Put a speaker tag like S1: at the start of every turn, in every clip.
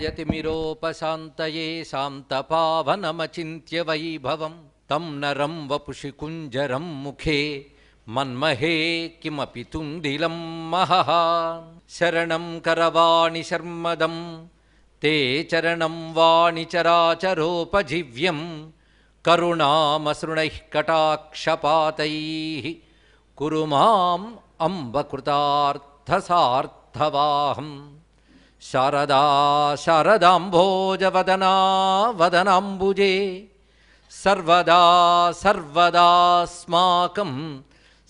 S1: यतिमिरोपशान्तये शान्तपावनमचिन्त्य वैभवं तं नरं वपुषि कुञ्जरं मुखे मन्महे किमपि तुन्दिलं महः शरणं करवाणि शर्मदं ते चरणं वाणि चराचरोपजीव्यं करुणामसृणैः कटाक्षपातैः कुरु माम् अम्ब कृतार्थसार्थवाहम् शारदा शारदाम्भोजवदना वदनाम्बुजे सर्वदा सर्वदास्माकं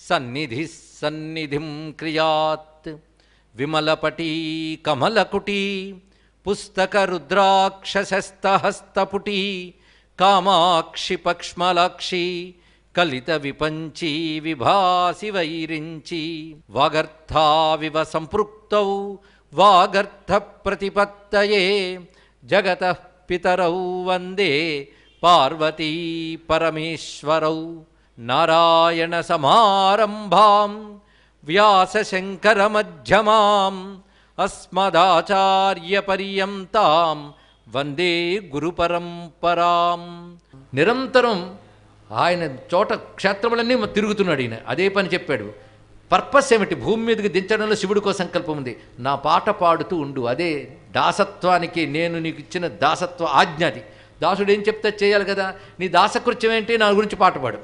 S1: सन्निधिः सन्निधिं क्रियात् विमलपटी कमलकुटी पुस्तकरुद्राक्षशस्तहस्तपुटी कामाक्षि पक्ष्मलाक्षी कलितविपञ्ची विभासि वैरिञ्ची वागर्थाविव सम्पृक्तौ वागर्थप्रतिपत्तये जगतः पितरौ वन्दे पार्वती परमेश्वरौ नारायणसमारम्भां व्यासशङ्करमध्यमाम् अस्मदाचार्यपर्यन्तां వందే గురు పరంపరాం. నిరంతరం ఆయన చోట క్షేత్రములన్నీ తిరుగుతున్నాడు ఈయన. అదే పని చెప్పాడు. పర్పస్ ఏమిటి? భూమి మీదకి దించడంలో శివుడికో సంకల్పం ఉంది. నా పాట పాడుతూ ఉండు. అదే దాసత్వానికి నేను నీకు ఇచ్చిన దాసత్వ ఆజ్ఞది. దాసుడు ఏం చెప్తే చేయాలి కదా. నీ దాసకృత్యం ఏంటి? నా గురించి పాట పాడు.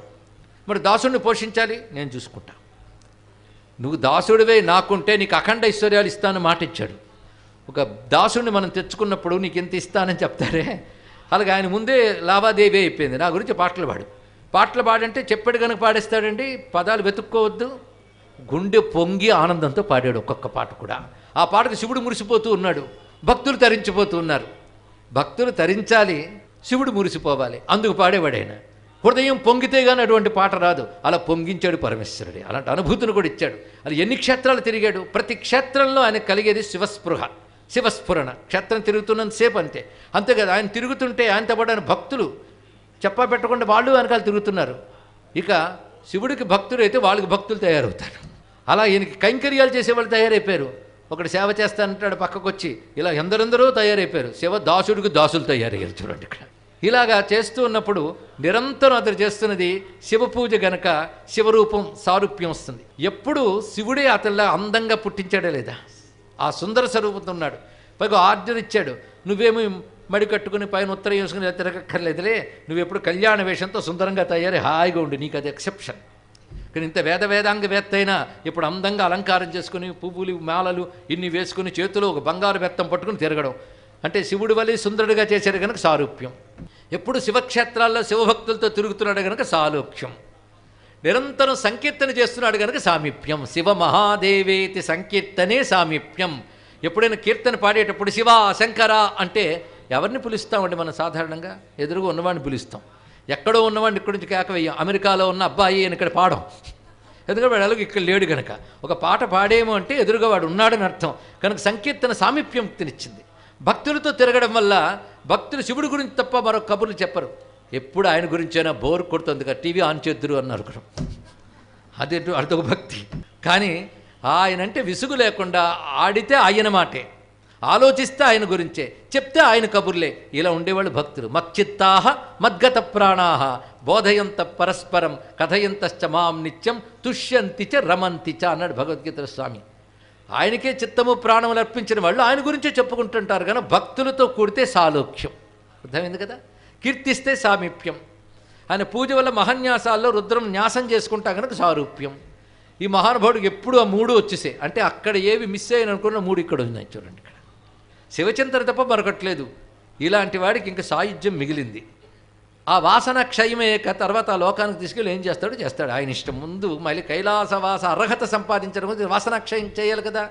S1: మరి దాసుడిని పోషించాలి, నేను చూసుకుంటా. నువ్వు దాసుడివే నాకుంటే నీకు అఖండ ఐశ్వర్యాలు ఇస్తానని మాట ఇచ్చాడు. ఒక దాసుడిని మనం తెచ్చుకున్నప్పుడు నీకు ఎంత ఇస్తానని చెప్తారే, అలాగే ఆయన ముందే లావాదేవీ అయిపోయింది. నా గురించి పాటలు పాడు. పాటలు పాడంటే చెప్పాడు కనుక పాడేస్తాడండి. పదాలు వెతుక్కోవద్దు. గుండె పొంగి ఆనందంతో పాడాడు ఒక్కొక్క పాట కూడా. ఆ పాటకు శివుడు మురిసిపోతూ ఉన్నాడు, భక్తులు తరించిపోతూ ఉన్నారు. భక్తులు తరించాలి, శివుడు మురిసిపోవాలి, అందుకు పాడేవాడు ఆయన. హృదయం పొంగితే కానీ అటువంటి పాట రాదు. అలా పొంగించాడు పరమేశ్వరుడే. అలాంటి అనుభూతిని కూడా ఇచ్చాడు. అది ఎన్ని క్షేత్రాలు తిరిగాడు. ప్రతి క్షేత్రంలో ఆయన కలిగేది శివస్పృహ, శివస్ఫురణ. క్షేత్రం తిరుగుతున్నంతసేపు అంతే. అంతేకాదు, ఆయన తిరుగుతుంటే ఆయనతో పాటు ఆయన భక్తులు చెప్పా పెట్టకుండా వాళ్ళు వెనకాల తిరుగుతున్నారు. ఇక శివుడికి భక్తులు అయితే వాళ్ళకి భక్తులు తయారవుతారు. అలా ఈయనకి కైంకర్యాలు చేసేవాళ్ళు తయారైపోయారు. ఒకటి సేవ చేస్తానంటాడు, పక్కకు వచ్చి ఇలా ఎందరెందరో తయారైపోయారు. శివ దాసుడికి దాసులు తయారయ్యారు. చూడండి ఇక్కడ. ఇలాగా చేస్తూ ఉన్నప్పుడు నిరంతరం అతను చేస్తున్నది శివపూజ గనక శివరూపం సారూప్యం వస్తుంది. ఎప్పుడు శివుడే అతనిలా అందంగా పుట్టించాడే లేదా, ఆ సుందర స్వరూపంతో ఉన్నాడు. పైగా ఆర్డర్ ఇచ్చాడు, నువ్వేమి మడి కట్టుకుని పైన ఉత్తరం వేసుకుని తిరగక్కర్లేదులే, నువ్వెప్పుడు కళ్యాణ వేషంతో సుందరంగా తయారై హాయిగా ఉండి, నీకు అది ఎక్సెప్షన్. కానీ ఇంత వేదాంగ వేత్త అయినా ఇప్పుడు అందంగా అలంకారం చేసుకుని పువ్వులు మాలలు ఇన్ని వేసుకుని చేతిలో ఒక బంగారు బెత్తం పట్టుకుని తిరగడం అంటే శివుడి వలె సుందరుడిగా చేశాడు కనుక సారూప్యం. ఎప్పుడు శివక్షేత్రాల్లో శివభక్తులతో తిరుగుతున్నాడు కనుక సాలోక్యం. నిరంతరం సంకీర్తన చేస్తున్నాడు కనుక సామీప్యం. శివ మహాదేవేతి సంకీర్తనే సామీప్యం. ఎప్పుడైనా కీర్తన పాడేటప్పుడు శివ శంకర అంటే ఎవరిని పిలుస్తామండి మనం? సాధారణంగా ఎదురుగా ఉన్నవాడిని పిలుస్తాం. ఎక్కడో ఉన్నవాడిని ఇక్కడి నుంచి కేక వేయం. అమెరికాలో ఉన్న అబ్బాయి అని ఇక్కడ పాడం, ఎందుకంటే వాడు అలాగే ఇక్కడ లేడు కనుక. ఒక పాట పాడేమో అంటే ఎదురుగా వాడు ఉన్నాడని అర్థం. కనుక సంకీర్తన సామీప్యంతినిచ్చింది. భక్తులతో తిరగడం వల్ల భక్తులు శివుడి గురించి తప్ప మరో కబుర్లు చెప్పరు. ఎప్పుడు ఆయన గురించైనా బోర్ కొడుతుంది కదా, టీవీ ఆన్ చేద్దురు అన్నారు. అదే అర్థం భక్తి. కానీ ఆయన అంటే విసుగు లేకుండా ఆడితే ఆయన మాటే, ఆలోచిస్తే ఆయన గురించే, చెప్తే ఆయన కబుర్లే. ఇలా ఉండేవాళ్ళు భక్తులు. మచ్చిత్తాహ మద్గత ప్రాణాహ బోధయంత పరస్పరం కథయంతశ్చ మాం నిత్యం తుష్యంతి చ రమంతి చ అన్నాడు భగవద్గీత స్వామి. ఆయనకే చిత్తము ప్రాణములు అర్పించిన వాళ్ళు ఆయన గురించే చెప్పుకుంటుంటారు. కానీ భక్తులతో కూడితే సాలోక్యం. అర్థమైంది కదా. కీర్తిస్తే సామీప్యం. ఆయన పూజ వల్ల మహాన్యాసాల్లో రుద్రం న్యాసం చేసుకుంటా కనుక సారూప్యం. ఈ మహానుభావుడికి ఎప్పుడు ఆ మూడు వచ్చేసే. అంటే అక్కడ ఏవి మిస్ అయ్యాను అనుకున్న మూడు ఇక్కడ ఉన్నాయి. చూడండి ఇక్కడ శివచింతన తప్ప మరొకట్లేదు. ఇలాంటి వాడికి ఇంకా సాయుధ్యం మిగిలింది. ఆ వాసన క్షయమయ్యాక తర్వాత ఆ లోకానికి తీసుకెళ్ళి ఏం చేస్తాడో చేస్తాడు ఆయన ఇష్టం. ముందు మళ్ళీ కైలాసవాస అర్హత సంపాదించడం గురించి వాసన క్షయం చేయాలి కదా.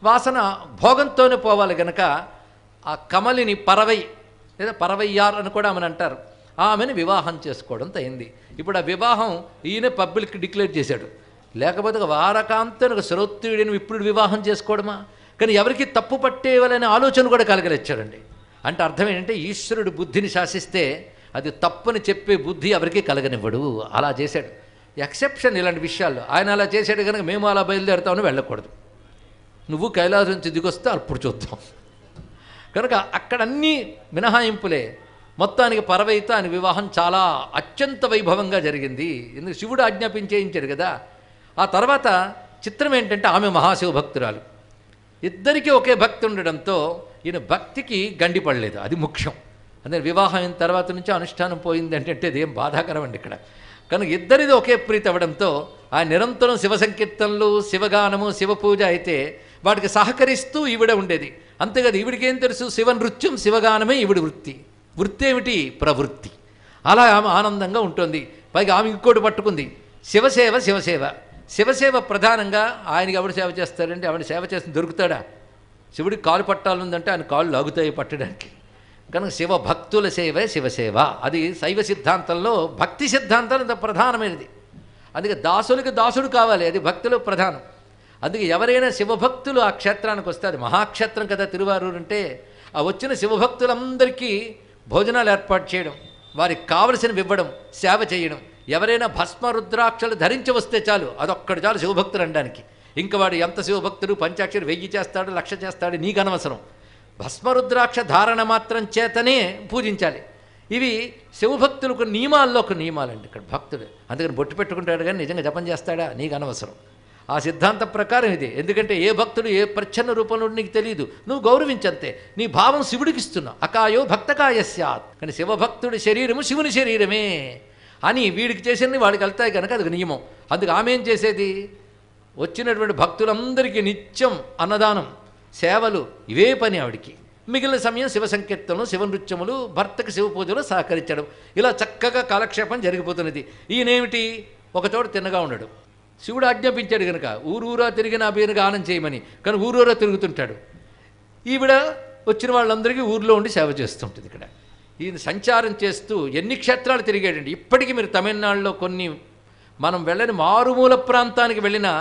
S1: వాసన భోగంతోనే పోవాలి గనక ఆ కమలిని పరవై లేదా పరవయ్యార్ అని కూడా ఆమెను అంటారు. ఆమెను వివాహం చేసుకోవడం అయింది. ఇప్పుడు ఆ వివాహం ఈయన పబ్లిక్ డిక్లేర్ చేశాడు. లేకపోతే వారకాంతను శ్రోత్రుడిని ఇప్పుడు వివాహం చేసుకోవడమా? కానీ ఎవరికి తప్పు పట్టేవాలనే ఆలోచన కూడా కలగలిచ్చాడండి. అంటే అర్థం ఏంటంటే ఈశ్వరుడు బుద్ధిని శాసిస్తే అది తప్పని చెప్పే బుద్ధి ఎవరికి కలగనివ్వడు. అలా చేశాడు. ఎక్సెప్షన్ ఇలాంటి విషయాల్లో. ఆయన అలా చేశాడు కనుక మేము అలా బయలుదేరుతామని వెళ్ళకూడదు. నువ్వు కైలాసం నుంచి దిగొస్తే అప్పుడు చూద్దాం. కనుక అక్కడ అన్నీ మినహాయింపులే. మొత్తానికి పరవైతో ఆయన వివాహం చాలా అత్యంత వైభవంగా జరిగింది. ఎందుకు శివుడు ఆజ్ఞాపించేయించాడు కదా. ఆ తర్వాత చిత్రం ఏంటంటే ఆమె మహాశివభక్తురాలు. ఇద్దరికీ ఒకే భక్తి ఉండడంతో ఈయన భక్తికి గండిపడలేదు, అది ముఖ్యం. అందుకని వివాహం అయిన తర్వాత నుంచి అనుష్ఠానం పోయింది అంటే అదేం బాధాకరం అండి ఇక్కడ. కనుక ఇద్దరిది ఒకే ప్రీతి అవ్వడంతో ఆయన నిరంతరం శివ సంకీర్తనలు, శివగానము, శివ పూజ అయితే వాటికి సహకరిస్తూ ఈవిడ ఉండేది. అంతేకాదు ఈవిడికేం తెలుసు, శివ నృత్యం శివగానమే ఈవిడి వృత్తి. వృత్తి ఏమిటి? ప్రవృత్తి. అలా ఆమె ఆనందంగా ఉంటుంది. పైగా ఆమె ఇంకోటి పట్టుకుంది, శివసేవ. శివసేవ శివసేవ ప్రధానంగా ఆయనకి ఎవడు సేవ చేస్తాడంటే ఆవిడ సేవ చేసి దొరుకుతాడా? శివుడికి కాలు పట్టాలందంటే ఆయన కాళ్ళు లాగుతాయి పట్టడానికి. కనుక శివ భక్తుల సేవే శివసేవ. అది శైవ సిద్ధాంతంలో భక్తి సిద్ధాంతం అంత ప్రధానమైనది. అందుకే దాసులకి దాసుడు కావాలి, అది భక్తులు ప్రధానం. అందుకే ఎవరైనా శివభక్తులు ఆ క్షేత్రానికి వస్తే, అది మహాక్షేత్రం కదా తిరువారూరు అంటే, ఆ వచ్చిన శివభక్తులందరికీ భోజనాలు ఏర్పాటు చేయడం, వారికి కావలసినవి ఇవ్వడం, సేవ చేయడం. ఎవరైనా భస్మ రుద్రాక్షలు ధరించి వస్తే చాలు, అదొక్కడు చాలు శివభక్తులు అనడానికి. ఇంకా వాడు ఎంత శివభక్తుడు, పంచాక్షరి 1000 చేస్తాడు, 1,00,000 చేస్తాడు, నీకు అనవసరం. భస్మరుద్రాక్ష ధారణ మాత్రం చేతనే పూజించాలి. ఇవి శివభక్తులకు నియమాల్లో ఒక నియమాలండి ఇక్కడ భక్తుడు. అందుకని బొట్టు పెట్టుకుంటాడు కానీ నిజంగా జపం చేస్తాడా, నీకు అనవసరం. ఆ సిద్ధాంతం ప్రకారం ఇదే. ఎందుకంటే ఏ భక్తుడు ఏ ప్రచ్ఛన్న రూపంలో నీకు తెలియదు, నువ్వు గౌరవించంతే. నీ భావం శివుడికి ఇస్తున్నావు. అకాయో భక్తకాయ స్యాత్. కానీ శివభక్తుడి శరీరము శివుని శరీరమే అని వీడికి చేసేది వాడికి వెళ్తాయి కనుక అది నియమం. అందుకు ఆమె ఏం చేసేది, వచ్చినటువంటి భక్తులందరికీ నిత్యం అన్నదానం, సేవలు, ఇవే పని ఆవిడికి. మిగిలిన సమయం శివ సంకీర్తనలు, శివ నృత్యములు, భర్తకు శివ పూజలు సహకరించడం, ఇలా చక్కగా కాలక్షేపం జరిగిపోతున్నది. ఈయనేమిటి, ఒకచోట తిన్నగా ఉండడు. శివుడు ఆజ్ఞాపించాడు కనుక ఊరూరా తిరిగి నా పేరు గానం చేయమని, కానీ ఊరూరా తిరుగుతుంటాడు. ఈవిడ వచ్చిన వాళ్ళందరికీ ఊర్లో ఉండి సేవ చేస్తుంటుంది. ఇక్కడ ఈయన సంచారం చేస్తూ ఎన్ని క్షేత్రాలు తిరిగాడండి. ఇప్పటికీ మీరు తమిళనాడులో కొన్ని మనం వెళ్ళని మారుమూల ప్రాంతానికి వెళ్ళినా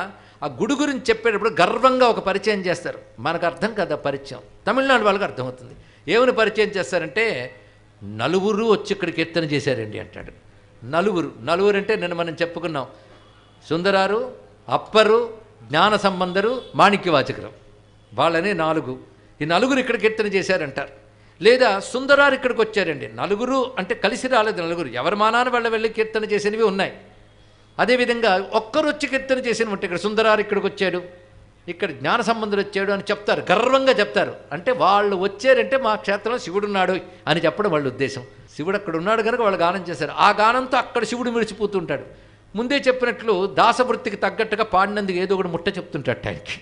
S1: ఆ గుడి గురించి చెప్పేటప్పుడు గర్వంగా ఒక పరిచయం చేస్తారు. మనకు అర్థం కదా పరిచయం, తమిళనాడు వాళ్ళకి అర్థమవుతుంది. ఏమని పరిచయం చేస్తారంటే, నలుగురు వచ్చి ఇక్కడ కీర్తన చేశారండి అంటాడు. నలుగురు అంటే నిన్న మనం చెప్పుకున్నాం, సుందరారు, అప్పరు, జ్ఞాన సంబంధరు, మాణిక్యవాచకరం, వాళ్ళనే 4. ఈ నలుగురు ఇక్కడ కీర్తన చేశారంటారు. లేదా సుందరారు ఇక్కడికి వచ్చారండి. నలుగురు అంటే కలిసి రాలేదు, నలుగురు ఎవరి మానాన వాళ్ళ వెళ్ళి కీర్తన చేసినవి ఉన్నాయి. అదేవిధంగా ఒక్కరు వచ్చి కీర్తన చేసిన ఉంటే, ఇక్కడ సుందరారు ఇక్కడికి వచ్చాడు, ఇక్కడ జ్ఞాన సంబంధుడు వచ్చాడు అని చెప్తారు, గర్వంగా చెప్తారు. అంటే వాళ్ళు వచ్చారంటే మా క్షేత్రంలో శివుడున్నాడు అని చెప్పడం వాళ్ళ ఉద్దేశం. శివుడు అక్కడ ఉన్నాడు కనుక వాళ్ళు గానం చేశారు. ఆ గానంతో అక్కడ శివుడు మిడిచిపోతుంటాడు. ముందే చెప్పినట్లు దాసవృత్తికి తగ్గట్టుగా పాడినందుకు ఏదో ఒకటి ముట్ట చెప్తుంటాడు. ఆయనకి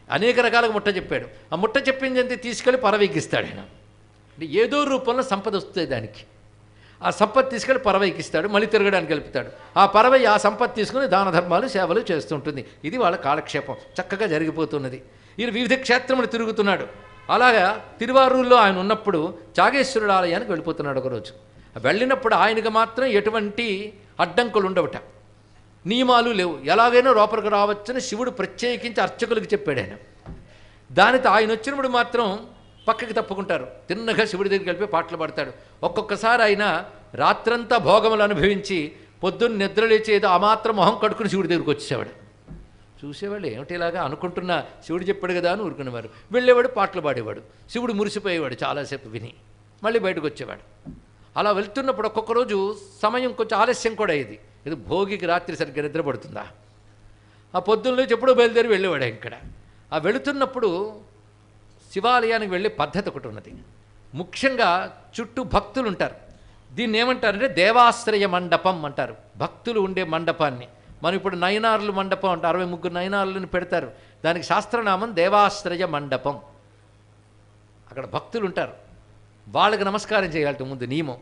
S1: అనేక రకాలుగా ముట్ట చెప్పాడు. ఆ ముట్ట చెప్పిందంతే తీసుకెళ్ళి పరవెక్కిస్తాడు ఆయన. అంటే ఏదో రూపంలో సంపద వస్తుంది దానికి. ఆ సంపద తీసుకెళ్ళి పరవెక్కిస్తాడు, మళ్ళీ తిరగడానికి వెళ్తాడు. ఆ పరవై ఆ సంపద తీసుకుని దాన ధర్మాలు, సేవలు చేస్తుంటుంది. ఇది వాళ్ళ కాలక్షేపం చక్కగా జరిగిపోతున్నది. ఈయన వివిధ క్షేత్రములు తిరుగుతున్నాడు. అలాగా తిరువారూరులో ఆయన ఉన్నప్పుడు చాగేశ్వరుడు ఆలయానికి వెళ్ళిపోతున్నాడు ఒకరోజు. వెళ్ళినప్పుడు ఆయనకు మాత్రం ఎటువంటి అడ్డంకులు ఉండవట, నియమాలు లేవు. ఎలాగైనా లోపలికి రావచ్చని శివుడు ప్రత్యేకించి అర్చకులకు చెప్పాడు ఆయన. దానితో ఆయన వచ్చినప్పుడు మాత్రం పక్కకి తప్పుకుంటారు. తిన్నగా శివుడి దగ్గరికి వెళ్ళి పాటలు పాడతాడు. ఒక్కొక్కసారి ఆయన రాత్రంతా భోగములు అనుభవించి పొద్దున్న నిద్ర లేచేదో ఆ మాత్రం మొహం కడుక్కుని శివుడి దగ్గరికి వచ్చేవాడు. చూసేవాళ్ళు ఏమిటి ఇలాగా అనుకుంటున్నా, శివుడు చెప్పాడు కదా అని ఊరుకునేవారు. వెళ్ళేవాడు, పాటలు పాడేవాడు. శివుడు మురిసిపోయేవాడు చాలాసేపు విని, మళ్ళీ బయటకు వచ్చేవాడు. అలా వెళ్తున్నప్పుడు ఒక్కొక్క రోజు సమయం కొంచెం ఆలస్యం కూడా అయ్యేది. ఇది భోగికి రాత్రి సరిగ్గా నిద్రపడుతుందా, ఆ పొద్దున్న ఎప్పుడో బయలుదేరి వెళ్ళేవాడు. ఇక్కడ ఆ వెళుతున్నప్పుడు శివాలయానికి వెళ్ళే పద్ధతి ఒకటి ఉన్నది. ముఖ్యంగా చుట్టూ భక్తులు ఉంటారు. దీన్ని ఏమంటారంటే దేవాశ్రయ మండపం అంటారు, భక్తులు ఉండే మండపాన్ని. మనం ఇప్పుడు నయనారులు మండపం అంటారు, 63 నయనారులను పెడతారు. దానికి శాస్త్రనామం దేవాశ్రయ మండపం. అక్కడ భక్తులు ఉంటారు, వాళ్ళకి నమస్కారం చేయాలి ముందు నియమం.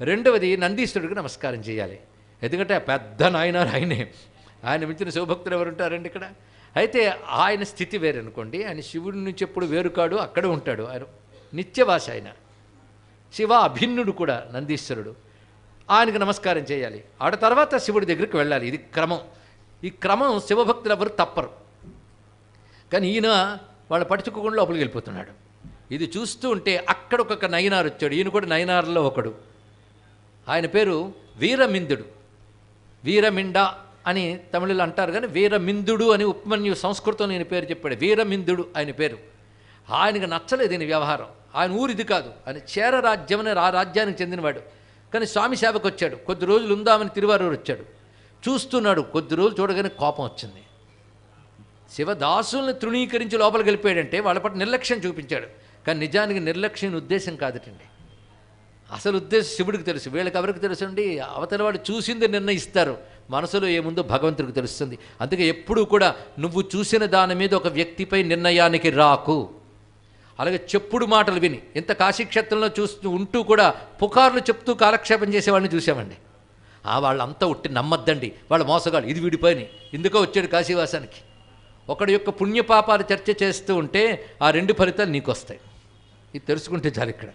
S1: రెండవది నందీశ్వరుడికి నమస్కారం చేయాలి, ఎందుకంటే పెద్ద నాయనారు ఆయనే. ఆయన మించిన శివభక్తులు ఎవరు ఉంటారండి ఇక్కడ. అయితే ఆయన స్థితి వేరు అనుకోండి, ఆయన శివుడి నుంచి ఎప్పుడు వేరుకాడు, అక్కడే ఉంటాడు. ఆయన నిత్యవాస, ఆయన శివ అభిన్నుడు కూడా నందీశ్వరుడు. ఆయనకు నమస్కారం చేయాలి. ఆడ తర్వాత శివుడి దగ్గరికి వెళ్ళాలి. ఇది క్రమం. ఈ క్రమం శివభక్తులు ఎవరు తప్పరు. కానీ ఈయన వాళ్ళ పట్టుకోకుండా లోపలికి వెళ్ళిపోతున్నాడు. ఇది చూస్తూ ఉంటే అక్కడ ఒక నయనారు వచ్చాడు. ఈయన కూడా నయనారులో ఒకడు. ఆయన పేరు వీరమిందుడు. వీరమిండ అని తమిళలో అంటారు, కానీ వీరమిందుడు అని ఉపమన్యు సంస్కృతం నేను పేరు చెప్పాడు. వీరమిందుడు ఆయన పేరు. ఆయనకు నచ్చలేదు ఈయన వ్యవహారం. ఆయన ఊరు ఇది కాదు, ఆయన చేర రాజ్యం అనే రాజ్యానికి చెందినవాడు. కానీ స్వామి సేవకు వచ్చాడు, కొద్ది రోజులు ఉందామని తిరువారూరు వచ్చాడు. చూస్తున్నాడు, కొద్ది రోజులు చూడగానే కోపం వచ్చింది. శివదాసుల్ని తృణీకరించి లోపలికి వెళ్ళిపోయాడంటే వాళ్ళ పట్ల నిర్లక్ష్యం చూపించాడు. కానీ నిజానికి నిర్లక్ష్యం ఉద్దేశం కాదటండి. అసలు ఉద్దేశం శివుడికి తెలుసు, వీళ్ళకి ఎవరికి తెలుసు అండి? అవతల వాడు చూసింది నిర్ణయిస్తారు, మనసులో ఏముందో భగవంతుడికి తెలుస్తుంది. అందుకే ఎప్పుడూ కూడా నువ్వు చూసిన దాని మీద ఒక వ్యక్తిపై నిర్ణయానికి రాకు. అలాగే చెప్పుడు మాటలు విని, ఇంత కాశీక్షేత్రంలో చూస్తూ ఉంటూ కూడా పుకార్లు చెప్తూ కాలక్షేపం చేసేవాడిని చూసామండి. వాళ్ళంతా ఉట్టి నమ్మద్దండి, వాళ్ళ మోసగాళ్ళు, ఇది వీడిపోయిన ఎందుకో వచ్చాడు కాశీవాసానికి. ఒకడి యొక్క పుణ్యపాపాలు చర్చ చేస్తూ ఉంటే ఆ 2 ఫలితాలు నీకు వస్తాయి. ఇది తెలుసుకుంటే చాలు. ఇక్కడ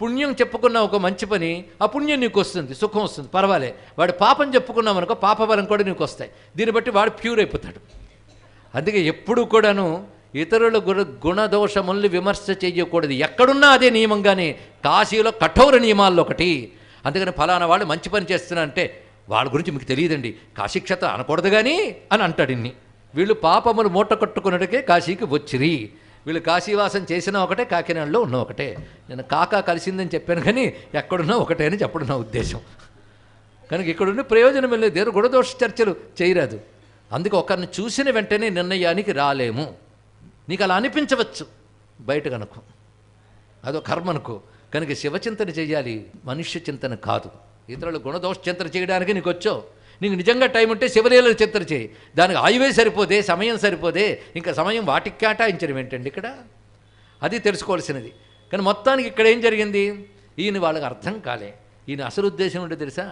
S1: పుణ్యం చెప్పుకున్న ఒక మంచి పని, ఆ పుణ్యం నీకు వస్తుంది, సుఖం వస్తుంది, పర్వాలే. వాడు పాపం చెప్పుకున్నాం అనుకో, పాపబలం కూడా నీకు వస్తాయి. దీన్ని బట్టి వాడు ప్యూర్ అయిపోతాడు. అందుకే ఎప్పుడూ కూడాను ఇతరుల గుణదోషముల్ని విమర్శ చేయకూడదు. ఎక్కడున్నా అదే నియమంగానే, కాశీలో కఠోర నియమాల్లో ఒకటి. అందుకని ఫలానా వాళ్ళు మంచి పని చేస్తున్నా అంటే వాళ్ళ గురించి మీకు తెలియదండి, కాశీక్షేత్రం అనకూడదు కానీ అని అంటాడు. ఇన్ని వీళ్ళు పాపములు మూట కట్టుకున్నట్టుకే కాశీకి వచ్చిరి. వీళ్ళు కాశీవాసం చేసినా ఒకటే, కాకినాడలో ఉన్న ఒకటే. నేను కాకా కలిసిందని చెప్పాను కానీ ఎక్కడున్నా ఒకటే అని చెప్పడం నా ఉద్దేశం. కనుక ఇక్కడున్న ప్రయోజనం లేదు, దేని గుణదోష చర్చలు చేయరాదు. అందుకే ఒకరిని చూసిన వెంటనే నిర్ణయానికి రాలేము. నీకు అలా అనిపించవచ్చు బయట కనుక, అదో కర్మ అనుకో. కనుక శివచింతన చేయాలి, మనుష్య చింతన కాదు. ఇతరుల గుణదోష చింతన చేయడానికి నీకు వచ్చో, నీకు నిజంగా టైం ఉంటే శివలీల చింతన చేయి. దానికి ఆయువే సరిపోదే, సమయం సరిపోదే, ఇంకా సమయం వాటికి కేటాయించడం ఏంటండి ఇక్కడ? అది తెలుసుకోవాల్సినది. కానీ మొత్తానికి ఇక్కడ ఏం జరిగింది? ఈయన వాళ్ళకి అర్థం కాలే. ఈయన అసలు ఉద్దేశం ఉంటే తెలుసా?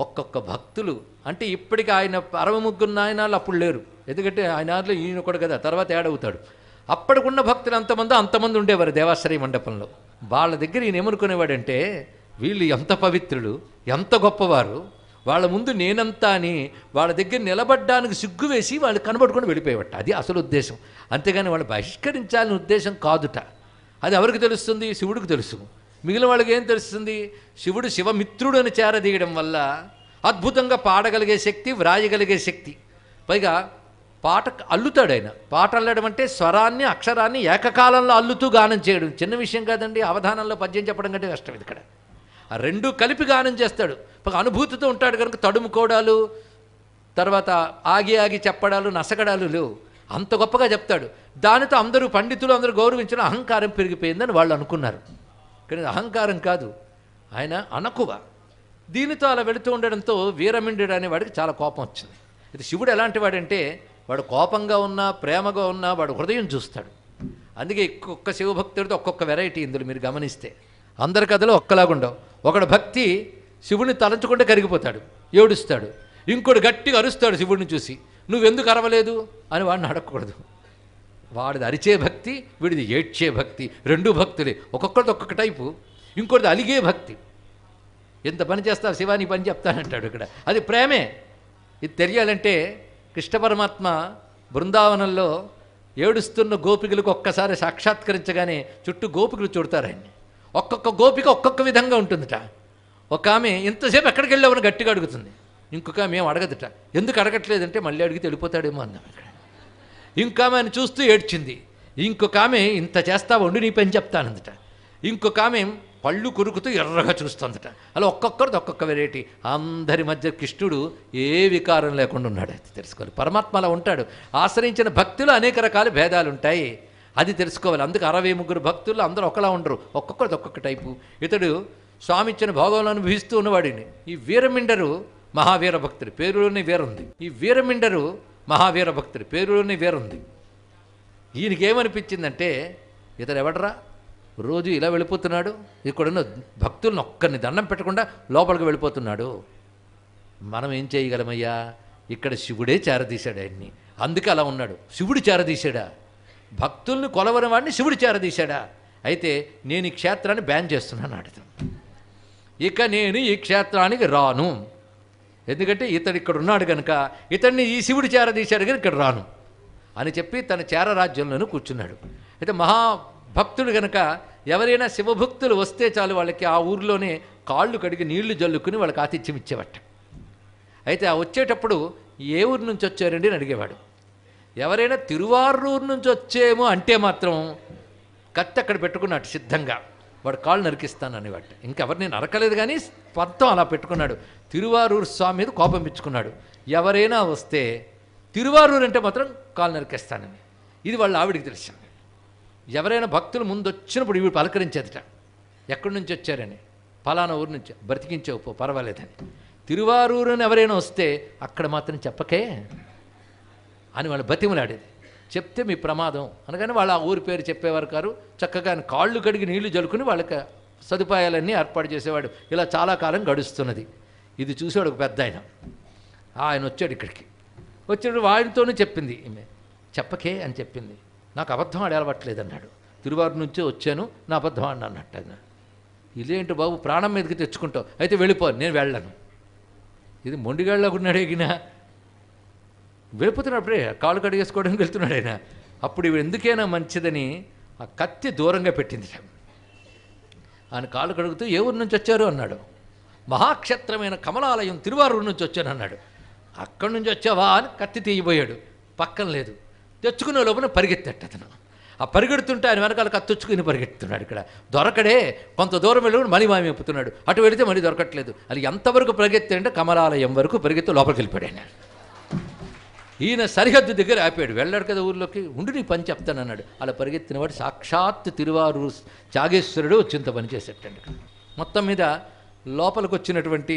S1: ఒక్కొక్క భక్తులు అంటే ఇప్పటికీ ఆయన 63 నాయనాలు అప్పుడు లేరు, ఎందుకంటే ఆయనలో ఈయన కూడా కదా, తర్వాత ఏడవుతాడు. అప్పటికున్న భక్తులు అంతమంది ఉండేవారు దేవాశ్రయ మండపంలో. వాళ్ళ దగ్గర ఈయన ఏమనుకునేవాడంటే, వీళ్ళు ఎంత పవిత్రులు, ఎంత గొప్పవారు, వాళ్ళ ముందు నేనంతా అని వాళ్ళ దగ్గర నిలబడ్డానికి సిగ్గు వేసి వాళ్ళు కనబడుకొని వెళ్ళిపోయేవట. అది అసలు ఉద్దేశం. అంతేగాని వాళ్ళు బహిష్కరించాలని ఉద్దేశం కాదుట. అది ఎవరికి తెలుస్తుంది? శివుడికి తెలుసు. మిగిలిన వాళ్ళకి ఏం తెలుస్తుంది? శివుడు శివమిత్రుడు అని చేరదీయడం వల్ల అద్భుతంగా పాడగలిగే శక్తి, వ్రాయగలిగే శక్తి, పైగా పాట అల్లుతాడు ఆయన. పాట అల్లడం అంటే స్వరాన్ని అక్షరాన్ని ఏకకాలంలో అల్లుతూ గానం చేయడం చిన్న విషయం కాదండి. అవధానంలో పద్యం చెప్పడం కంటే కష్టం ఇది. ఇక్కడ ఆ 2 కలిపి గానం చేస్తాడు. అనుభూతితో ఉంటాడు కనుక తడుముకోవడాలు, తర్వాత ఆగి చెప్పడాలు, నసగడాలు లేవు. అంత గొప్పగా చెప్తాడు. దానితో అందరూ పండితులు అందరూ గౌరవించిన అహంకారం పెరిగిపోయిందని వాళ్ళు అనుకున్నారు. కానీ అహంకారం కాదు, ఆయన అణకువ. దీనితో అలా వెళుతూ ఉండడంతో వీరమిండు అనేవాడికి చాలా కోపం వచ్చింది. ఇది శివుడు ఎలాంటి వాడంటే, వాడు కోపంగా ఉన్నా ప్రేమగా ఉన్నా వాడు హృదయం చూస్తాడు. అందుకే ఒక్కొక్క శివభక్తుడితో ఒక్కొక్క వెరైటీ ఇందులో మీరు గమనిస్తే. అందరి కథలో ఒక్కలాగుండవు. ఒకడు భక్తి శివుడిని తలంచుకుంటే కరిగిపోతాడు, ఏడుస్తాడు. ఇంకోటి గట్టిగా అరుస్తాడు శివుడిని చూసి, నువ్వెందుకు అరవలేదు అని వాడిని అడగకూడదు. వాడిది అరిచే భక్తి, వీడిది ఏడ్చే భక్తి. 2 భక్తులే, ఒక్కొక్కరిది ఒక్కొక్క టైపు. ఇంకోటిది అలిగే భక్తి. ఎంత పని చేస్తావు శివా, నీ పని చెప్తానంటాడు. ఇక్కడ అది ప్రేమే. ఇది తెలియాలంటే కృష్ణ పరమాత్మ బృందావనంలో ఏడుస్తున్న గోపికలకు ఒక్కసారి సాక్షాత్కరించగానే చుట్టూ గోపికలు చూడతారు ఆయన్ని. ఒక్కొక్క గోపిక ఒక్కొక్క విధంగా ఉంటుందిట. ఒక ఆమె ఇంతసేపు ఎక్కడికి వెళ్ళామని గట్టిగా అడుగుతుంది, ఇంకొక ఆమె ఏం అడగదుట. ఎందుకు అడగట్లేదంటే మళ్ళీ అడిగితే వెళ్ళిపోతాడేమో అన్నాం ఇక్కడ. ఇంకొక ఆమె ఆయన చూస్తూ ఏడ్చింది. ఇంకొక ఆమె ఇంత చేస్తావు ఉండి నీ పని చెప్తానందట. ఇంకొక ఆమె పళ్ళు కొరుకుతూ ఎర్రగా చూస్తుందట. అలా ఒక్కొక్కరిది ఒక్కొక్క వెరైటీ. అందరి మధ్య కృష్ణుడు ఏ వికారం లేకుండా ఉన్నాడు. అది తెలుసుకోవాలి. పరమాత్మ అలా ఉంటాడు. ఆశ్రయించిన భక్తులు అనేక రకాల భేదాలు ఉంటాయి, అది తెలుసుకోవాలి. అందుకు 63 భక్తులు అందరూ ఒకలా ఉండరు, ఒక్కొక్కరిది ఒక్కొక్క టైపు. ఇతడు స్వామి ఇచ్చిన భోగంలో అనుభవిస్తూ ఉన్నవాడిని. ఈ వీరమిండరు మహావీర భక్తుడు, పేరులోనే వీరుంది. ఈ వీరమిండరు మహావీర భక్తుడు, పేరులోనే వీరుంది. ఈయనకేమనిపించిందంటే, ఇతడు ఎవడరా రోజు ఇలా వెళ్ళిపోతున్నాడు, ఇక్కడున్న భక్తులను ఒక్కరిని దండం పెట్టకుండా లోపలికి వెళ్ళిపోతున్నాడు. మనం ఏం చేయగలమయ్యా? ఇక్కడ శివుడే చేరదీశాడు ఆయన్ని, అందుకే అలా ఉన్నాడు. శివుడు చేరదీశాడా? భక్తుల్ని కొలవని వాడిని శివుడు చేరదీశాడా? అయితే నేను ఈ క్షేత్రాన్ని బ్యాన్ చేస్తున్నాను అడుగుతాను. ఇక నేను ఈ క్షేత్రానికి రాను, ఎందుకంటే ఇతడు ఇక్కడ ఉన్నాడు కనుక, ఇతడిని ఈ శివుడు చేరదీశాడు కనుక ఇక్కడ రాను అని చెప్పి తన చేర రాజ్యంలోనూ కూర్చున్నాడు. అయితే మహాభక్తుడు కనుక ఎవరైనా శివభక్తులు వస్తే చాలు వాళ్ళకి ఆ ఊరిలోనే కాళ్ళు కడిగి నీళ్లు జల్లుకుని వాళ్ళకి ఆతిథ్యం ఇచ్చేవట. అయితే ఆ వచ్చేటప్పుడు ఏ ఊరు నుంచి వచ్చారండి అని అడిగేవాడు. ఎవరైనా తిరువారూరు నుంచి వచ్చేమో అంటే మాత్రం కత్తి అక్కడ పెట్టుకున్నాడు సిద్ధంగా. వాడు కాళ్ళు నరికిస్తానని వాటి ఇంకెవరిని నరకలేదు, కానీ పంతం అలా పెట్టుకున్నాడు. తిరువారూరు స్వామి మీద కోపం పిచ్చుకున్నాడు. ఎవరైనా వస్తే తిరువారూరు అంటే మాత్రం కాళ్ళు నరికేస్తానని. ఇది వాళ్ళ ఆవిడికి తెలిసింది. ఎవరైనా భక్తులు ముందు వచ్చినప్పుడు ఇవి పలకరించేదిట, ఎక్కడి నుంచి వచ్చారని. పలానా ఊరు నుంచి, బ్రతికించవు పర్వాలేదని. తిరువారూరుని ఎవరైనా వస్తే అక్కడ మాత్రం చెప్పకే అని వాళ్ళు బతిమలాడేది. చెప్తే మీ ప్రమాదం అనగానే వాళ్ళు ఆ ఊరి పేరు చెప్పేవారు కారు. చక్కగా ఆయన కాళ్ళు కడిగి నీళ్లు జలుకుని వాళ్ళకి సదుపాయాలన్నీ ఏర్పాటు చేసేవాడు. ఇలా చాలా కాలం గడుస్తున్నది. ఇది చూసేవాడు ఒక పెద్ద ఆయన వచ్చాడు ఇక్కడికి. వచ్చాడు వాడితోనే చెప్పింది ఈమె, చెప్పకే అని చెప్పింది. నాకు అబద్ధం ఆడి అలవట్లేదు అన్నాడు. తిరువారు నుంచే వచ్చాను, నా అబద్ధం ఆడిన అన్నట్టు. ఆయన ఇదేంటి బాబు, ప్రాణం మీదకి తెచ్చుకుంటావు, అయితే వెళ్ళిపో, నేను వెళ్ళను. ఇది మొండిగాళ్ళకు ఉన్నాడు. ఎగిన వెళ్ళిపోతున్నప్పుడే కాళ్ళు కడిగేసుకోవడానికి వెళ్తున్నాడు ఆయన. అప్పుడు ఇవి ఎందుకైనా మంచిదని ఆ కత్తి దూరంగా పెట్టింది. ఆయన కాళ్ళు కడుగుతూ ఏ ఊరు నుంచి వచ్చారు అన్నాడు. మహాక్షేత్రమైన కమలాలయం తిరువారూరు నుంచి వచ్చాను అన్నాడు. అక్కడి నుంచి వచ్చావా అని కత్తి తీయబోయాడు. పక్కన లేదు. తెచ్చుకునే లోపల పరిగెత్తట్టు అతను. ఆ పరిగెడుతుంటే ఆయన వెనకాల కత్తొచ్చుకుని పరిగెడుతున్నాడు. ఇక్కడ దొరకడే, కొంత దూరం వెళ్ళి మళ్ళీ మాయమైపోతున్నాడు. అటు వెళితే మళ్ళీ దొరకట్లేదు. అది ఎంతవరకు పరిగెత్తాడంటే కమలాలయం వరకు పరిగెత్తి లోపలికి వెళ్ళిపోయాడు. ఈయన సరిహద్దు దగ్గర ఆపాడు. వెళ్ళాడు కదా ఊర్లోకి, ఉండి నీ పని చెప్తానన్నాడు. అలా పరిగెత్తిన వాడు సాక్షాత్ తిరువారూరు త్యాగేశ్వరుడు వచ్చింత పని చేసేటండి. మొత్తం మీద లోపలికి వచ్చినటువంటి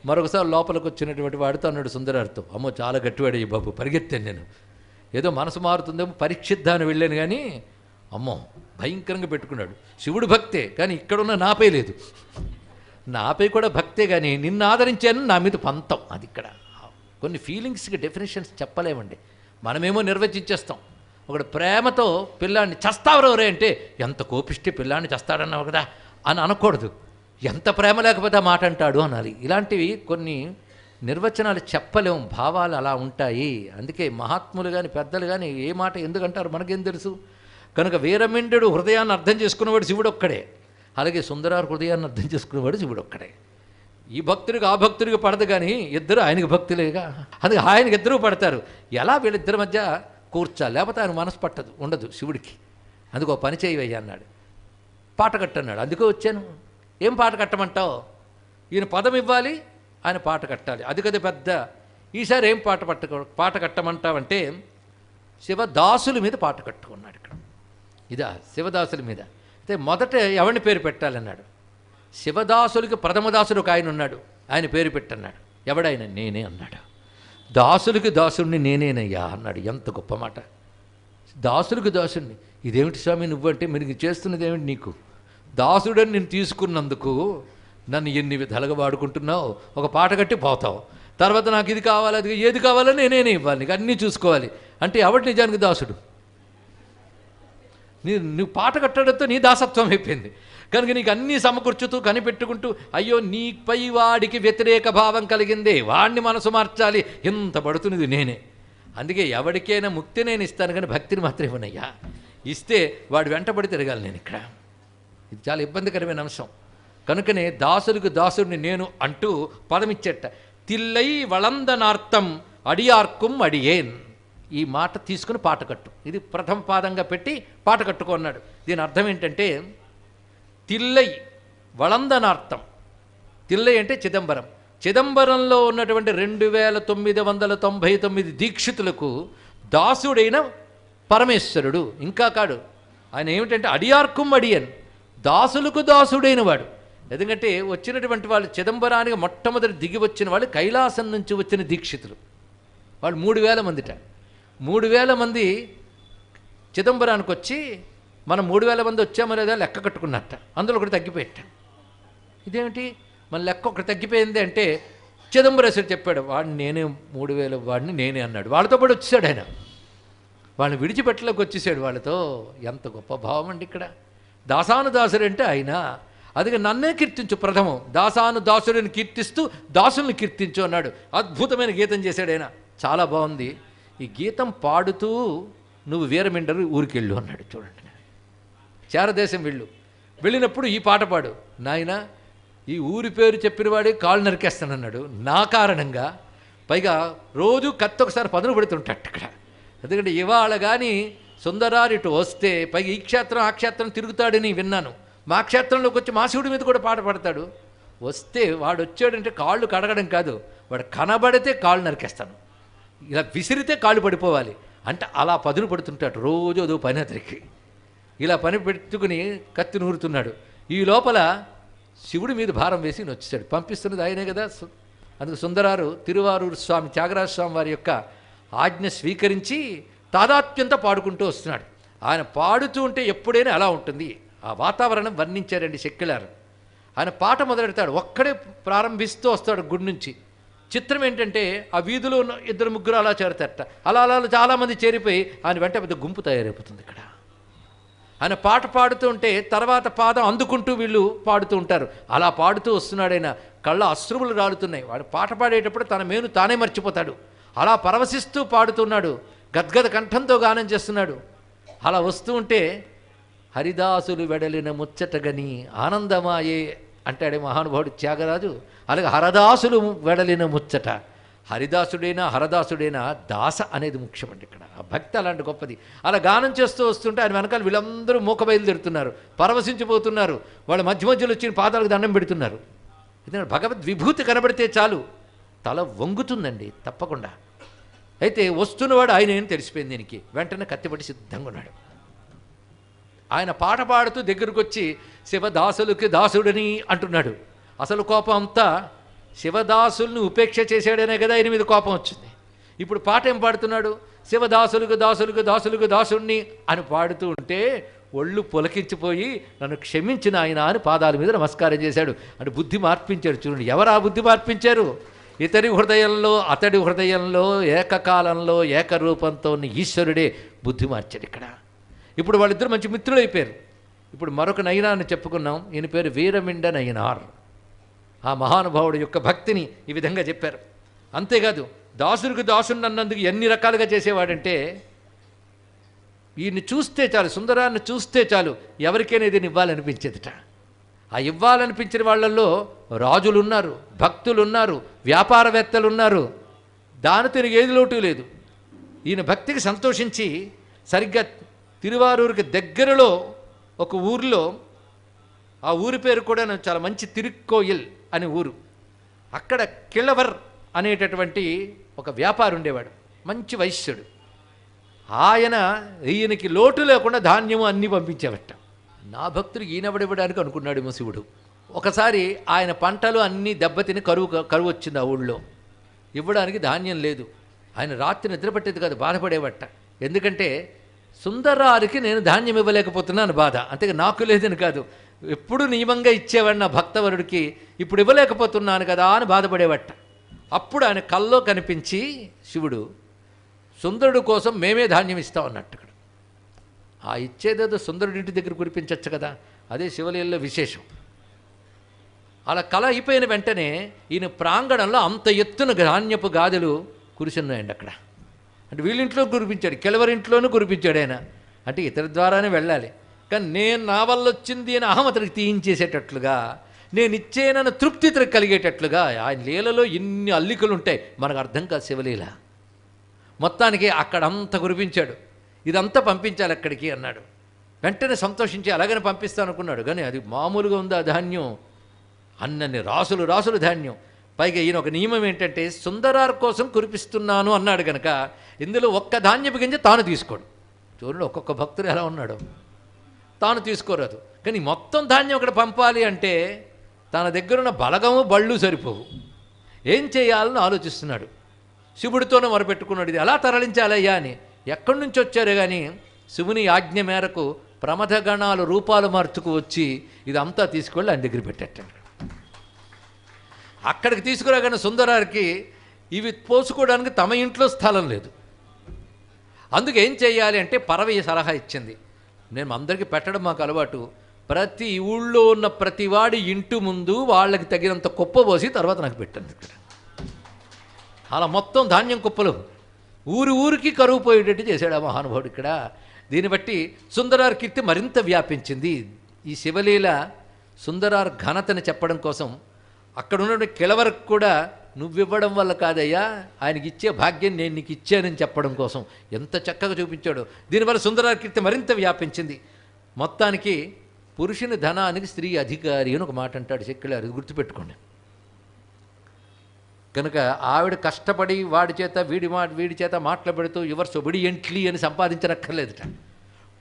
S1: మరొకసారి లోపలికి వచ్చినటువంటి వాడితో అన్నాడు సుందరార్తో, అమ్మో చాలా గట్టివాడు ఈ బాబు, పరిగెత్తాను నేను, ఏదో మనసు మారుతుందేమో పరీక్షిద్దాన్ని వెళ్ళాను, కానీ అమ్మో భయంకరంగా పెట్టుకున్నాడు. శివుడు భక్తే, కానీ ఇక్కడున్న నాపై లేదు. నాపై కూడా భక్తే, కానీ నిన్ను ఆదరించాను, నా మీద పంతం. అది ఇక్కడ కొన్ని ఫీలింగ్స్కి డెఫినేషన్స్ చెప్పలేమండి. మనమేమో నిర్వచించేస్తాం. ఒకడు ప్రేమతో పిల్లాన్ని చస్తావరెవరే అంటే, ఎంత కోపిష్టి పిల్లాన్ని చస్తాడన్నావు కదా అని అనకూడదు. ఎంత ప్రేమ లేకపోతే ఆ మాట అంటాడు అనాలి. ఇలాంటివి కొన్ని నిర్వచనాలు చెప్పలేము, భావాలు అలా ఉంటాయి. అందుకే మహాత్ములు కానీ పెద్దలు కానీ ఏ మాట ఎందుకంటారు మనకేం తెలుసు. కనుక వీరమిండు హృదయాన్ని అర్థం చేసుకున్నవాడు శివుడు ఒక్కడే, అలాగే సుందరారు హృదయాన్ని అర్థం చేసుకునేవాడు శివుడు ఒక్కడే. ఈ భక్తుడికి ఆ భక్తుడికి పడదు, కానీ ఇద్దరు ఆయనకి భక్తులేగా, అందుకే ఆయనకి ఇద్దరూ పడతారు. ఎలా వీళ్ళిద్దరి మధ్య కూర్చాలి, లేకపోతే ఆయన మనసు పట్టదు, ఉండదు శివుడికి. అందుకో పని చేయవయ్యా అన్నాడు. పాట కట్టన్నాడు. అందుకే వచ్చాను. ఏం పాట కట్టమంటావు? ఈయన పదం ఇవ్వాలి, ఆయన పాట కట్టాలి. అది కదా పెద్ద. ఈసారి ఏం పాట కట్టమంటావంటే శివదాసుల మీద పాట కట్టుకున్నాడు. ఇక్కడ ఇదా శివదాసుల మీద. అయితే మొదట ఎవరిని పేరు పెట్టాలన్నాడు. శివదాసులకి ప్రథమదాసుడు ఒక ఆయన ఉన్నాడు, ఆయన పేరు పెట్టన్నాడు. ఎవడైనా నేనే అన్నాడు. దాసులకి దాసుడిని నేనేనయ్యా అన్నాడు. ఎంత గొప్ప మాట. దాసులకు దాసుడిని. ఇదేమిటి స్వామి నువ్వంటే మీరు చేస్తున్నది ఏమిటి? నీకు దాసుడని నేను తీసుకున్నందుకు నన్ను ఎన్ని విధాలుగా వాడుకుంటున్నావు. ఒక పాట కట్టి పోతావు, తర్వాత నాకు ఇది కావాలి, అది ఏది కావాలో నేనే ఇవ్వాలి, నీకు అన్నీ చూసుకోవాలి అంటే ఎవడు నిజానికి దాసుడు? నువ్వు పాట కట్టడంతో నీ దాసత్వం అయిపోయింది. కనుక నీకు అన్నీ సమకూర్చుతూ కనిపెట్టుకుంటూ, అయ్యో నీపై వాడికి వ్యతిరేక భావం కలిగిందే, వాడిని మనసు మార్చాలి, ఇంత పడుతున్నది నేనే. అందుకే ఎవరికైనా ముక్తి నేను ఇస్తాను, కానీ భక్తిని మాత్రం ఇవ్వనయ్యా. ఇస్తే వాడు వెంటబడి తిరగాలి నేను ఇక్కడ. ఇది చాలా ఇబ్బందికరమైన అంశం. కనుకనే దాసులకు దాసుడిని నేను అంటూ పదమిచ్చేట. తిల్లై వళందనార్థం అడియార్కుం అడియేన్. ఈ మాట తీసుకుని పాట కట్టు. ఇది ప్రథమ పాదంగా పెట్టి పాట కట్టుకున్నాడు. దీని అర్థం ఏంటంటే తిల్లై వళందనార్థం. తిల్లై అంటే చిదంబరం. చిదంబరంలో ఉన్నటువంటి 2999 దీక్షితులకు దాసుడైన పరమేశ్వరుడు. ఇంకా కాడు, ఆయన ఏమిటంటే అడియార్కుం అడియన్, దాసులకు దాసుడైన వాడు. ఎందుకంటే వచ్చినటువంటి వాళ్ళు చిదంబరానికి మొట్టమొదటి దిగి వచ్చిన వాళ్ళు కైలాసం నుంచి వచ్చిన దీక్షితులు. వాళ్ళు 3000 మందిట. 3000 మంది చిదంబరానికి వచ్చి మనం 3000 మంది వచ్చామో లేదా లెక్క కట్టుకున్నట్ట. అందులో ఒకటి తగ్గిపోయేట. ఇదేమిటి మన లెక్క ఒకటి తగ్గిపోయింది అంటే చిదంబరేశ్వరు చెప్పాడు, వాడిని నేనే 3000 వాడిని నేనే అన్నాడు. వాళ్ళతో పాటు వచ్చేసాడు ఆయన. వాళ్ళని విడిచిపెట్టలోకి వచ్చేసాడు వాళ్ళతో. ఎంత గొప్ప భావం అండి ఇక్కడ. దాసానుదాసుడు అంటే ఆయన. అందుకే నన్నే కీర్తించు ప్రథమం, దాసానుదాసుడిని కీర్తిస్తూ దాసుల్ని కీర్తించు అన్నాడు. అద్భుతమైన గీతం చేశాడు ఆయన. చాలా బాగుంది. ఈ గీతం పాడుతూ నువ్వు వీరమిండరు ఊరికి వెళ్ళు అన్నాడు. చూడండి, చారదేశం వెళ్ళినప్పుడు ఈ పాట పాడు. నాయన ఈ ఊరి పేరు చెప్పిన వాడే కాళ్ళు నరికేస్తానన్నాడు నా కారణంగా. పైగా రోజు కత్తి ఒకసారి పదును పడుతుంటాడు ఇక్కడ. ఎందుకంటే ఇవాళ కానీ సుందరారు ఇటు వస్తే పైగా ఈ క్షేత్రం ఆ క్షేత్రం తిరుగుతాడని విన్నాను, మా క్షేత్రంలోకి వచ్చి మా శివుడి మీద కూడా పాట పాడతాడు. వస్తే వాడు వచ్చాడంటే కాళ్ళు కడగడం కాదు, వాడు కనబడితే కాళ్ళు నరికేస్తాను, ఇలా విసిరితే కాళ్ళు పడిపోవాలి అంటే అలా పదును పడుతుంటాడు. రోజు అదో పని అతనికి, ఇలా పని పెట్టుకుని కత్తి నూరుతున్నాడు. ఈ లోపల శివుడి మీద భారం వేసి వచ్చాడు. పంపిస్తున్నది ఆయనే కదా. అందుకు సుందరారు తిరువారూరు స్వామి త్యాగరాజ స్వామి వారి యొక్క ఆజ్ఞ స్వీకరించి తాదాత్మ్యంతో పాడుకుంటూ వస్తున్నాడు. ఆయన పాడుతూ ఉంటే ఎప్పుడైనా అలా ఉంటుంది. ఆ వాతావరణం వర్ణించారండి సెక్యులర్. ఆయన పాట మొదలెడతాడు, ఒక్కడే ప్రారంభిస్తూ వస్తాడు గుడి నుంచి. చిత్రం ఏంటంటే ఆ వీధిలో ఉన్న 2-3 అలా చేరతారట. అలా అలా చాలామంది చేరిపోయి ఆయన వెంట పెద్ద గుంపు తయారైపోతుంది. ఇక్కడ ఆయన పాట పాడుతూ ఉంటే తర్వాత పాదం అందుకుంటూ వీళ్ళు పాడుతూ ఉంటారు. అలా పాడుతూ వస్తున్నాడైనా కళ్ళ అశ్రువులు రాలుతున్నాయి. వాడు పాట పాడేటప్పుడు తన మేను తానే మర్చిపోతాడు. అలా పరవశిస్తూ పాడుతున్నాడు, గద్గద కంఠంతో గానం చేస్తున్నాడు. అలా వస్తూ ఉంటే హరిదాసులు వెడలిన ముచ్చటగని ఆనందమాయే అంటాడే మహానుభావుడు త్యాగరాజు. అలాగే హరదాసులు వెడలిన ముచ్చట. హరిదాసుడైనా హరదాసుడైనా దాస అనేది ముఖ్యమండి ఇక్కడ. ఆ భక్తి అలాంటి గొప్పది. అలా గానం చేస్తూ వస్తుంటే ఆయన వెనకాల వీళ్ళందరూ మూక బయలుదేరుతున్నారు, పరవశించిపోతున్నారు. వాళ్ళ మధ్య మధ్యలో వచ్చిన పాదాలకు దండం పెడుతున్నారు. ఎందుకంటే భగవద్ విభూతి కనబడితే చాలు తల వంగుతుందండి తప్పకుండా. అయితే వస్తున్నవాడు ఆయన ఏం తెలిసిపోయింది దీనికి. వెంటనే కత్తిపట్టి సిద్ధంగా ఉన్నాడు. ఆయన పాట పాడుతూ దగ్గరకు వచ్చి శివదాసులకి దాసుడని అంటున్నాడు. అసలు కోపం అంతా శివదాసుల్ని ఉపేక్ష చేశాడనే కదా ఆయన మీద కోపం వచ్చింది. ఇప్పుడు పాట ఏం పాడుతున్నాడు? శివదాసులకు దాసులకు దాసులకు దాసుణ్ణి అని పాడుతూ ఉంటే ఒళ్ళు పులకించిపోయి నన్ను క్షమించిన ఆయన అని పాదాల మీద నమస్కారం చేశాడు. అంటే బుద్ధి మార్పించాడు. చూడండి, ఎవరు ఆ బుద్ధి మార్పించారు? ఇతడి హృదయంలో అతడి హృదయంలో ఏకకాలంలో ఏకరూపంతో ఉన్న ఈశ్వరుడే బుద్ధి మార్చాడు ఇక్కడ. ఇప్పుడు వాళ్ళిద్దరు మంచి మిత్రులు అయిపోయారు. ఇప్పుడు మరొక నయనాన్ని చెప్పుకున్నాం. ఈయన పేరు వీరమిండ నయనార్. ఆ మహానుభావుడు యొక్క భక్తిని ఈ విధంగా చెప్పారు. అంతేకాదు దాసుడికి దాసుని అన్నందుకు ఎన్ని రకాలుగా చేసేవాడంటే ఈయన్ని చూస్తే చాలు, సుందరాన్ని చూస్తే చాలు ఎవరికైనా ఇది ఇవ్వాలనిపించేదిట. ఆ ఇవ్వాలనిపించిన వాళ్ళల్లో రాజులున్నారు, భక్తులున్నారు, వ్యాపారవేత్తలున్నారు. దానితో ఈయనకి ఏది లోటు లేదు. ఈయన భక్తికి సంతోషించి సరిగ్గా తిరువారూరుకి దగ్గరలో ఒక ఊరిలో, ఆ ఊరి పేరు కూడా చాలా మంచి తిరుక్కోయిల్ అనే ఊరు. అక్కడ కిళవర్ అనేటటువంటి ఒక వ్యాపారి ఉండేవాడు, మంచి వైశ్యుడు. ఆయన ఈయనకి లోటు లేకుండా ధాన్యము అన్నీ పంపించేవట. నా భక్తుడు ఈయనవడివ్వడానికి అనుకున్నాడేమో శివుడు. ఒకసారి ఆయన పంటలు అన్నీ దెబ్బతిని కరువు వచ్చింది ఆ ఊళ్ళో. ఇవ్వడానికి ధాన్యం లేదు. ఆయన రాత్రి నిద్రపట్టేది కాదు, బాధపడేవట. ఎందుకంటే సుందరారికి నేను ధాన్యం ఇవ్వలేకపోతున్నాను బాధ. అంతేగా నాకు లేదని కాదు, ఎప్పుడు నియమంగా ఇచ్చేవాడు నా భక్తవరుడికి, ఇప్పుడు ఇవ్వలేకపోతున్నాను కదా అని బాధపడేవట. అప్పుడు ఆయన కల్లో కనిపించి శివుడు సుందరుడు కోసం మేమే ధాన్యం ఇస్తాం అన్నట్టు. అక్కడ ఆ ఇచ్చేదేదో సుందరుడి ఇంటి దగ్గర కురిపించవచ్చు కదా, అదే శివలీలలో విశేషం. అలా కళ అయిపోయిన వెంటనే ఈయన ప్రాంగణంలో అంత ఎత్తున ధాన్యపు గాదెలు కురిసిన్నాయండి అక్కడ. అంటే వీళ్ళింట్లో కురిపించాడు, కెలవరింట్లోనూ కురిపించాడు ఆయన. అంటే ఇతరి ద్వారానే వెళ్ళాలి. కానీ నేను నా వల్ల వచ్చింది అని అహం అతనికి తీయించేసేటట్లుగా, నేను ఇచ్చేనన్న తృప్తి ఇతనికి కలిగేటట్లుగా ఆయన లీలలో ఇన్ని అల్లికలు ఉంటాయి, మనకు అర్థం కాదు శివలీల. మొత్తానికి అక్కడంతా కురిపించాడు. ఇదంతా పంపించాలి అక్కడికి అన్నాడు. వెంటనే సంతోషించి అలాగనే పంపిస్తాను అనుకున్నాడు. కానీ అది మామూలుగా ఉంది ఆ ధాన్యం, అన్నన్ని రాసులు రాసులు ధాన్యం. పైగా ఈయన ఒక నియమం ఏంటంటే సుందరార్ కోసం కురిపిస్తున్నాను అన్నాడు కనుక ఇందులో ఒక్క ధాన్యపు గింజ తాను తీసుకోడు. చూడండి ఒక్కొక్క భక్తుడు ఎలా ఉన్నాడు, తాను తీసుకోరాదు. కానీ మొత్తం ధాన్యం అక్కడ పంపాలి అంటే తన దగ్గరున్న బలగము బళ్ళు సరిపోవు. ఏం చేయాలని ఆలోచిస్తున్నాడు. శివుడితోనే మొరపెట్టుకున్నాడు, ఇది ఎలా తరలించాలయ్యా అని. ఎక్కడి నుంచి వచ్చారే కానీ శివుని ఆజ్ఞ మేరకు ప్రమథగణాలు రూపాలు మార్చుకు వచ్చి ఇదంతా తీసుకెళ్ళి ఆయన దగ్గర పెట్టేటండి. అక్కడికి తీసుకురాగానే సుందరారికి ఇవి పోసుకోవడానికి తమ ఇంట్లో స్థలం లేదు. అందుకు ఏం చేయాలి అంటే పరవ సలహా ఇచ్చింది. నేను అందరికీ పెట్టడం మాకు అలవాటు, ప్రతి ఊళ్ళో ఉన్న ప్రతివాడి ఇంటి ముందు వాళ్ళకి తగినంత కుప్ప పోసి తర్వాత నాకు పెట్టండి ఇక్కడ. అలా మొత్తం ధాన్యం కుప్పలు ఊరి ఊరికి కరువు పోయేటట్టు చేశాడు ఆ మహానుభావుడు ఇక్కడ. దీన్ని బట్టి సుందరార్ కీర్తి మరింత వ్యాపించింది. ఈ శివలీల సుందరార్ ఘనతని చెప్పడం కోసం అక్కడ ఉన్న కిళవరకు కూడా నువ్వివ్వడం వల్ల కాదయ్యా, ఆయనకి ఇచ్చే భాగ్యం నేను నీకు ఇచ్చానని చెప్పడం కోసం ఎంత చక్కగా చూపించాడో. దీనివల్ల సుందరార్ కీర్తి మరింత వ్యాపించింది. మొత్తానికి పురుషుని ధనానికి స్త్రీ అధికారి అని ఒక మాట అంటాడు చెక్కిలారు, గుర్తుపెట్టుకోండి. కనుక ఆవిడ కష్టపడి వీడి చేత మాటలు పెడుతూ యువర్స్ ఒబిడియంట్లీ అని సంపాదించనక్కర్లేదుట.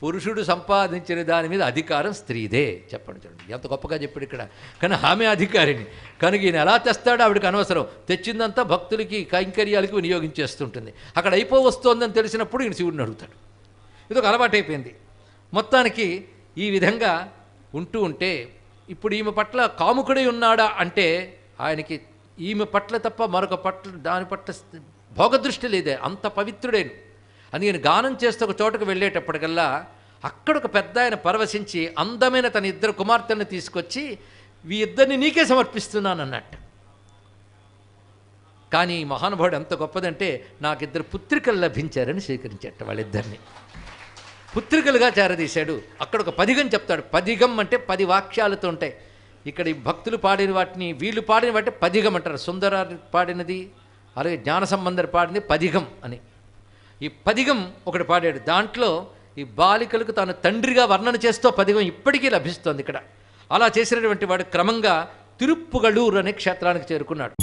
S1: పురుషుడు సంపాదించిన దాని మీద అధికారం స్త్రీదే. చెప్పండి, చూడండి ఎంత గొప్పగా చెప్పాడు ఇక్కడ. కానీ ఆమె అధికారిని కనుక ఈయన ఎలా తెస్తాడో ఆవిడకి అనవసరం. తెచ్చిందంతా భక్తులకి కైంకర్యాలకి వినియోగించేస్తుంటుంది. అక్కడ వస్తోందని తెలిసినప్పుడు ఈయన శివుడిని అడుగుతాడు. ఇది ఒక అలవాటైపోయింది. మొత్తానికి ఈ విధంగా ఉంటూ ఉంటే ఇప్పుడు ఈమె పట్ల కాముకుడై ఉన్నాడా అంటే ఆయనకి ఈమె పట్ల తప్ప మరొక పట్ల దాని పట్ల భోగదృష్టి లేదే, అంత పవిత్రుడేను అని నేను గానం చేస్తూ ఒక చోటకు వెళ్ళేటప్పటికల్లా అక్కడ ఒక పెద్ద ఆయన పరవశించి అందమైన తన ఇద్దరు కుమార్తెలను తీసుకొచ్చి ఈ ఇద్దరిని నీకే సమర్పిస్తున్నాను అన్నట్టు. కానీ ఈ మహానుభావుడు ఎంత గొప్పదంటే నాకిద్దరు పుత్రికలు లభించారని స్వీకరించేట. వాళ్ళిద్దరిని పుత్రికలుగా చేరదీశాడు. అక్కడ ఒక పదిగం చెప్తాడు. పదిగం అంటే 10 వాక్యాలతో ఉంటాయి. ఇక్కడ ఈ భక్తులు పాడిన వాటిని వీళ్ళు పాడిన వాటి పదిగం అంటారు. సుందరార్ పాడినది అలాగే జ్ఞాన సంబంధర్ పాడింది పదిగం అని. ఈ పదిగం ఒకటి పాడాడు. దాంట్లో ఈ బాలికలకు తాను తండ్రిగా వర్ణన చేస్తూ పదిగం ఇప్పటికీ లభిస్తోంది ఇక్కడ. అలా చేసినటువంటి వాడు క్రమంగా తిరుప్పుగళూరు అనే క్షేత్రానికి చేరుకున్నాడు.